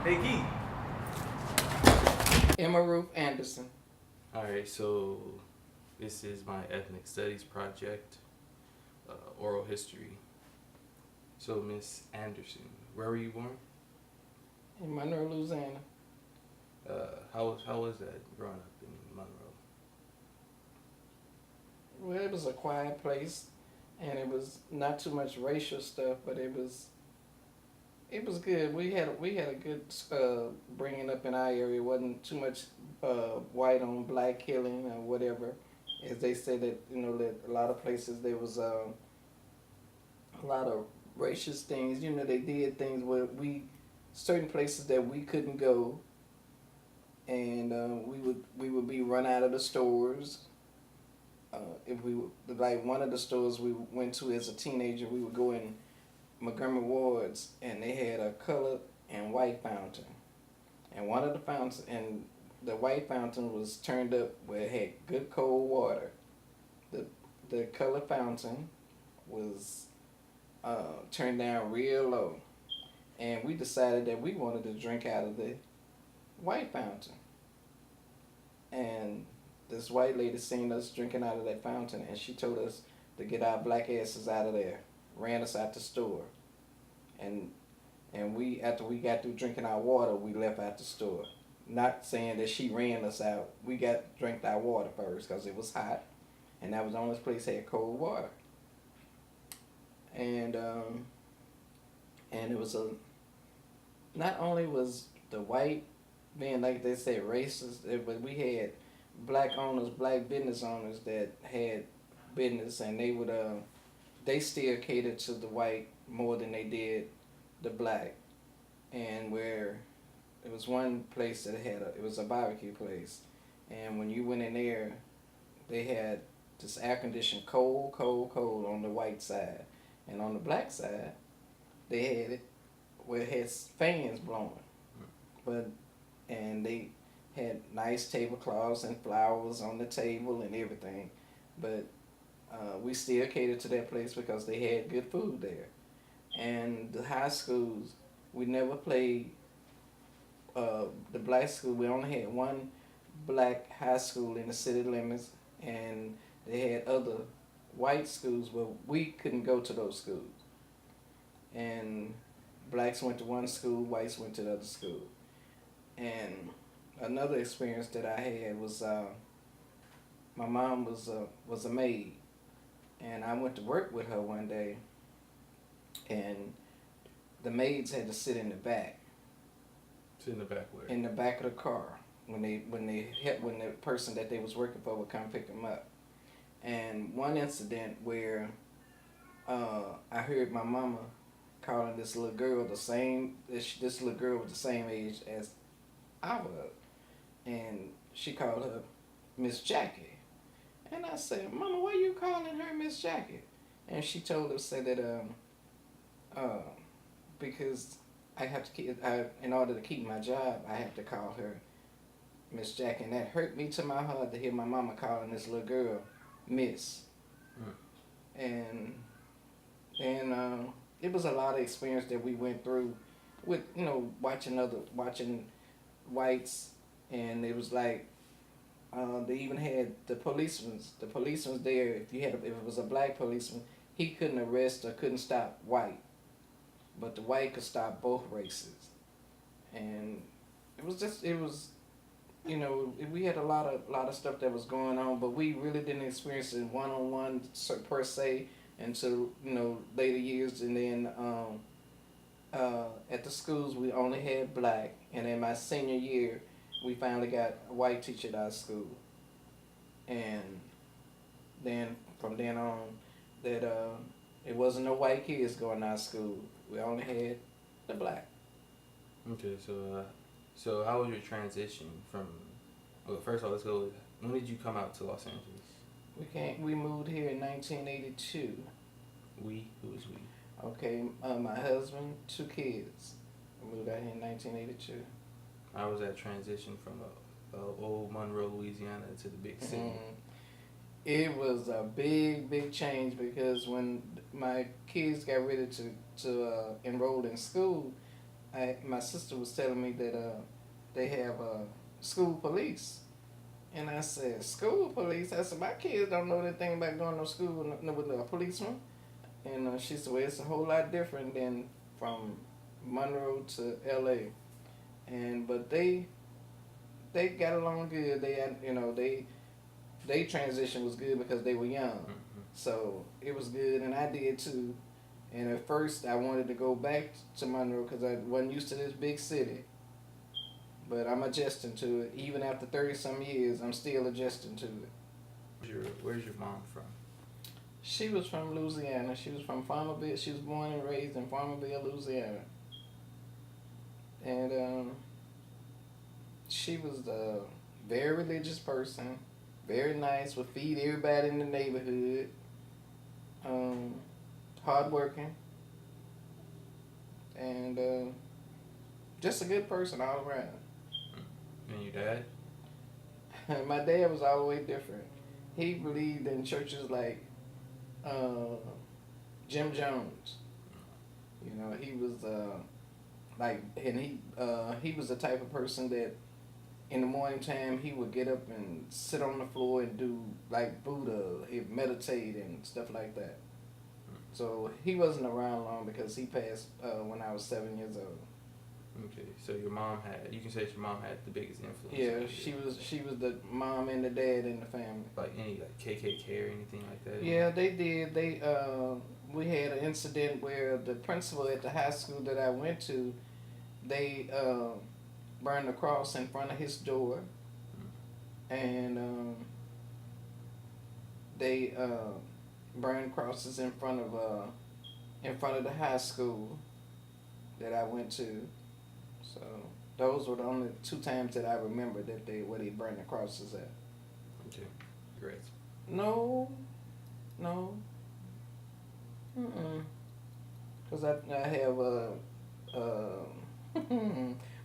Hey, Key. Emma Ruth Anderson. All right, so this is my ethnic studies project, oral history. So, Miss Anderson, where were you born? In Monroe, Louisiana. How was that growing up in Monroe? Well, it was a quiet place, and it was not too much racial stuff, but it was good. We had a good bringing up in our area. It wasn't too much white on black killing or whatever, as they said that that a lot of places there was a lot of racist things. They did things where we certain places that we couldn't go, and we would be run out of the stores. If we like one of the stores we went to as a teenager, we would go in Montgomery Wards, and they had a colored and white fountain, and one of the fountains and the white fountain was turned up where it had good cold water. The the colored fountain was turned down real low, and we decided that we wanted to drink out of the white fountain. And this white lady seen us drinking out of that fountain, and she told us to get our black asses out of there. Ran us out the store, and we after we got through drinking our water, we left out the store. Not saying that she ran us out. We got drank our water first because it was hot, and that was the only place that had cold water. And it was a not only was the white being like they said racist, but we had black owners, black business owners that had business, and they still catered to the white more than they did the black. And where it was one place that it was a barbecue place, and when you went in there, they had this air conditioned cold, cold, cold on the white side, and on the black side they had it where it had fans blowing, but and they had nice tablecloths and flowers on the table and everything, but we still catered to that place because they had good food there. And the high schools, we never played the black school. We only had one black high school in the city limits, and they had other white schools, but we couldn't go to those schools. And blacks went to one school, whites went to the other school. And another experience that I had was my mom was a maid, and I went to work with her one day, and the maids had to sit in the back, Sit in the back where? in the back of the car when the person that they was working for would come pick them up. And one incident where I heard my mama calling this little girl this little girl was the same age as I was, and she called her Miss Jackie. And I said, Mama, why you calling her Miss Jackie? And she told us, said that uh, because in order to keep my job, I have to call her Miss Jackie, and that hurt me to my heart to hear my mama calling this little girl Miss. Mm. And it was a lot of experience that we went through with watching whites, and it was like they even had the policemen there. If it was a black policeman, he couldn't arrest or couldn't stop white, but the white could stop both races. And it was we had a lot of stuff that was going on, but we really didn't experience it one on one per se until later years. And then at the schools we only had black, and in my senior year we finally got a white teacher at our school. And then from then on, that it wasn't no white kids going to our school. We only had the black. Okay, so how was your transition from? Well, first of all, let's go with when did you come out to Los Angeles? We moved here in 1982. We? Who was we? Okay, my husband, two kids. We moved out here in 1982. How was that transition from old Monroe, Louisiana, to the big city? It was a big, big change because when my kids got ready to enroll in school, my sister was telling me that they have school police, and I said school police. I said my kids don't know anything about going to school with a policeman, and she said well it's a whole lot different than from Monroe to L.A. and but they got along good. They had they transition was good because they were young, Mm-hmm. so it was good, and I did too. And at first, I wanted to go back to Monroe because I wasn't used to this big city. But I'm adjusting to it. Even after 30-some years, I'm still adjusting to it. Where's your mom from? She was from Louisiana. She was from Farmerville. She was born and raised in Farmerville, Louisiana. And she was a very religious person, very nice, would feed everybody in the neighborhood. Hardworking, and just a good person all around. And your dad? My dad was all the way different. He believed in churches like Jim Jones. You know, he was he was the type of person that in the morning time he would get up and sit on the floor and do like Buddha, he'd meditate and stuff like that. So he wasn't around long because he passed when I was 7 years old. Okay, so you can say your mom had the biggest influence. Yeah, she was the mom and the dad in the family. Like any KKK or anything like that? Yeah, they did. We had an incident where the principal at the high school that I went to, they burned a cross in front of his door, and they burned crosses in front of the high school that I went to. So those were the only 2 times that I remember that where they burned the crosses at. Okay, great. No. Cause I have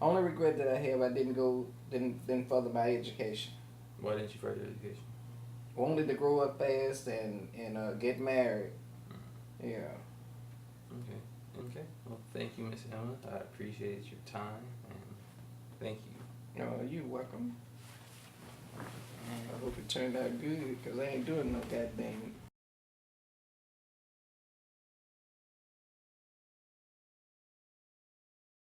only regret that I have I didn't further my education. Why didn't you further education? Wanted to grow up fast and get married. Mm-hmm. Yeah. Okay. Well, thank you, Miss Emma. I appreciate your time, and thank you. No, you're welcome. I hope it turned out good, cause I ain't doing no goddamn